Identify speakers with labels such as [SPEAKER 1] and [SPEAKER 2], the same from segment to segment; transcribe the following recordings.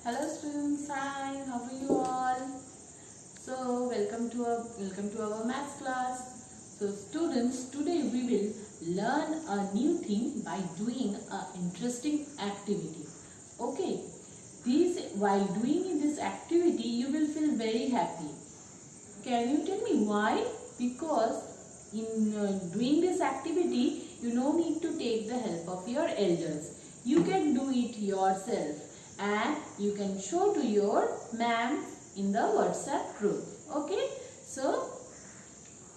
[SPEAKER 1] Hello students, hi, how are you all? So welcome to our maths class. So students, today we will learn a new thing by doing an interesting activity. Okay, while doing this activity you will feel very happy. Can you tell me why? Because in doing this activity you no need to take the help of your elders. You can do it yourself and you can show to your ma'am in the WhatsApp group. Okay, so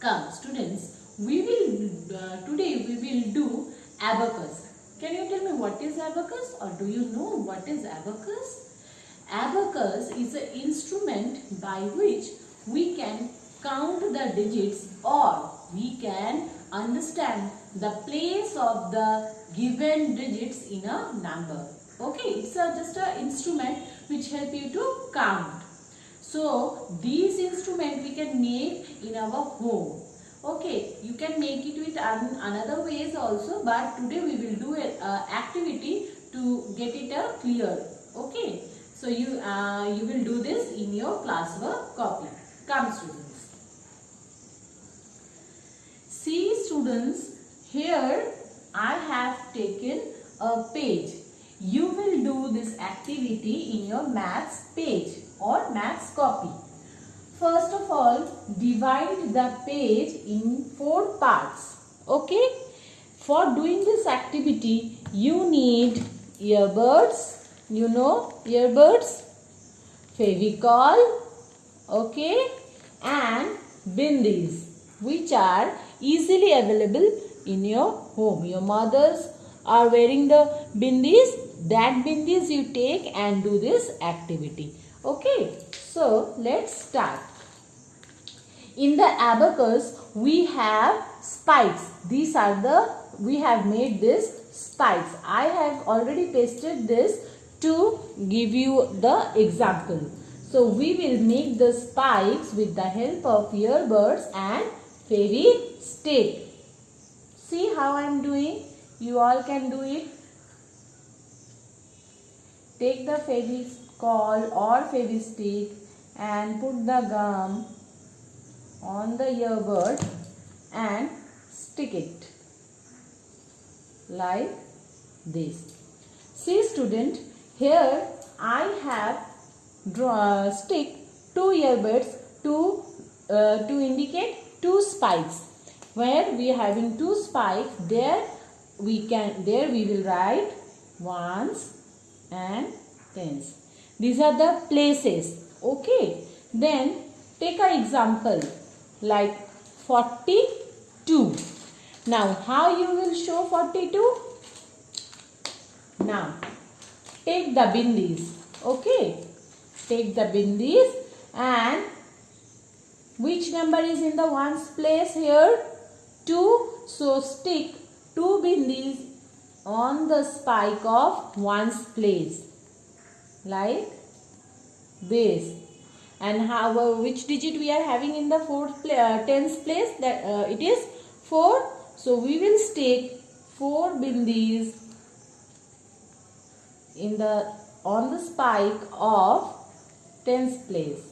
[SPEAKER 1] come students, today we will do abacus. Can you tell me what is abacus, or do you know what is abacus? Abacus is an instrument by which we can count the digits, or we can understand the place of the given digits in a number. Okay, it's just an instrument which help you to count. So these instrument we can make in our home. Okay, you can make it with another ways also, but today we will do an activity to get it clear. Okay, so you will do this in your classwork copy. Come students. See students, here I have taken a page. You will do this activity in your maths page or maths copy. First of all, divide the page in 4 parts. Okay? For doing this activity, you need earbuds. You know earbuds, Fevicol, okay, and bindis, which are easily available in your home. Your mothers are wearing the bindis. That bindis you take and do this activity. Okay, so let's start. In the abacus we have spikes. We have made this spikes. I have already pasted this to give you the example. So we will make the spikes with the help of earbuds and fairy stick. See how I am doing? You all can do it. Take the Fevicol or Fevistick and put the gum on the earbud and stick it like this. See student, here I have stick 2 earbuds to indicate 2 spikes. Where we are having 2 spikes, there we will write ones and tens. These are the places. Okay, then take an example like 42. Now how you will show 42? Now take the bindis. Okay, take the bindis, and which number is in the ones place here? 2. So stick 2 bindis on the spike of ones place like this. And which digit we are having in the tens place? That it is 4. So we will stick 4 bindis on the spike of tens place.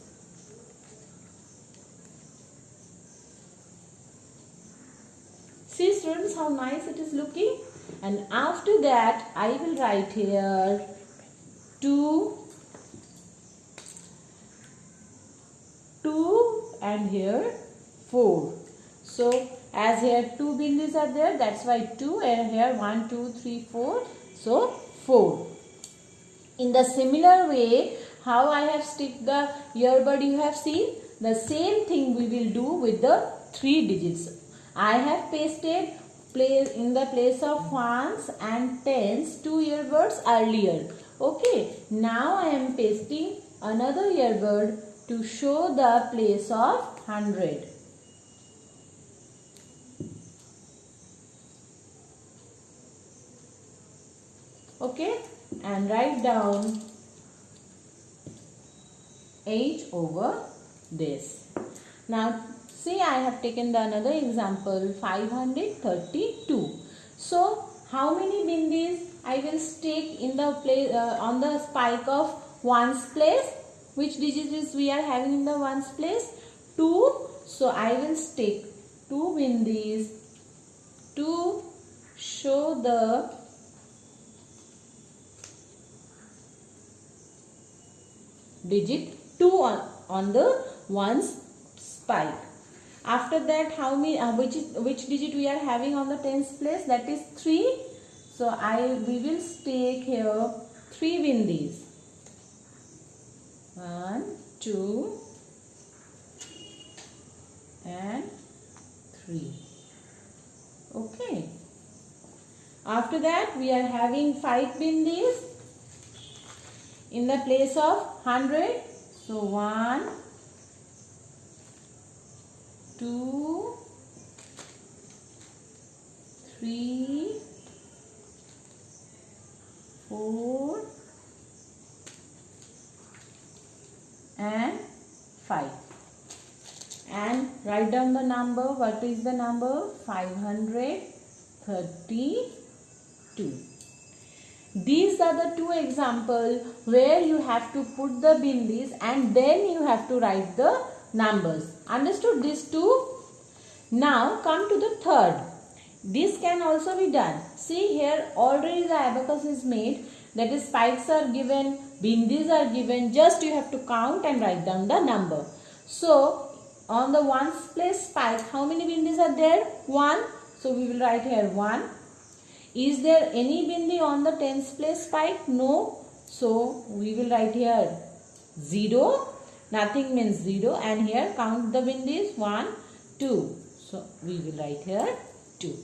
[SPEAKER 1] See students how nice it is looking. And after that I will write here 2 and here 4. So as here 2 bindis are there, that's why 2, and here 1, 2, 3, 4. So 4. In the similar way, how I have stick the earbud you have seen, the same thing we will do with the 3 digits. I have pasted in the place of ones and tens 2 earbuds earlier. Okay, now I am pasting another earbud to show the place of 100. Okay, and write down 8 over this. Now see, I have taken another example 532. So how many bindis I will stick in the place on the spike of ones place. Which digit is we are having in the ones place? 2. So I will stick 2 bindis to show the digit 2 on the ones spike. After that, how many which digit we are having on the tens place? That is 3. So we will stick here 3 bindis. 1, 2 and 3. Okay. After that, we are having 5 bindis in the place of 100. So 1, 2, 3, 4 and 5. And write down the number. What is the number? 532. These are the 2 examples where you have to put the bindis and then you have to write the numbers. Understood these 2? Now come to the third. This can also be done. See here, already the abacus is made. That is, spikes are given, bindis are given. Just you have to count and write down the number. So on the ones place spike, how many bindis are there? 1. So we will write here 1. Is there any bindi on the tens place spike? No. So we will write here 0. Nothing means 0. And here count the bindis. 1, 2. So we will write here 2.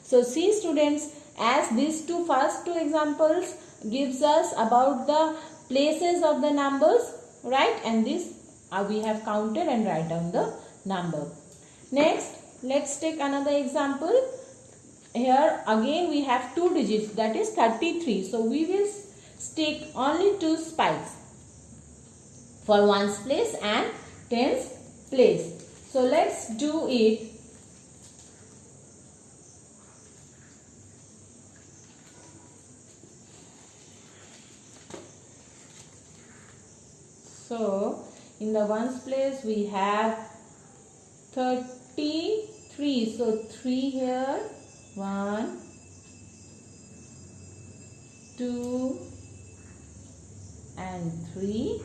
[SPEAKER 1] So see students, as these first two examples gives us about the places of the numbers, right? And this we have counted and write down the number. Next, let's take another example. Here again we have 2 digits, that is 33. So we will stick only 2 spikes for ones place and tens place. So let's do it. So in the ones place we have 33. So 3 here. 1, 2 and 3.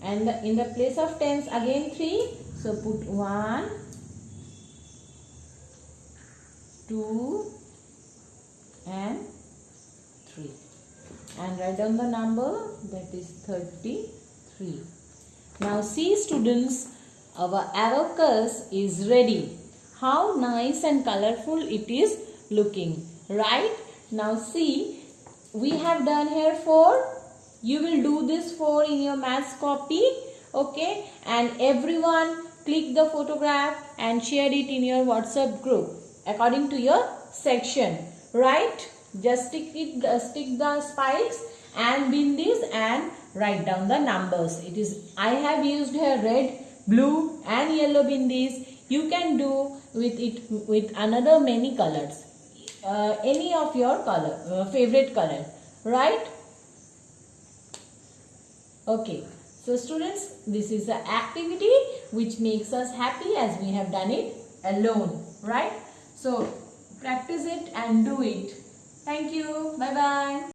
[SPEAKER 1] And in the place of tens again 3. So put 1, 2 and 3. And write down the number, that is 33. Now see students, our abacus is ready. How nice and colorful it is looking, right? Now see, we have done here 4. You will do this 4 in your maths copy, okay? And everyone click the photograph and share it in your WhatsApp group according to your section, right? Just stick the spikes and bindis and write down the numbers. It is, I have used here red, blue and yellow bindis. You can do with it with another many colors. Any of your favorite color, right? Okay. So students, this is the activity which makes us happy as we have done it alone, right? So practice it and do it. Thank you. Bye bye.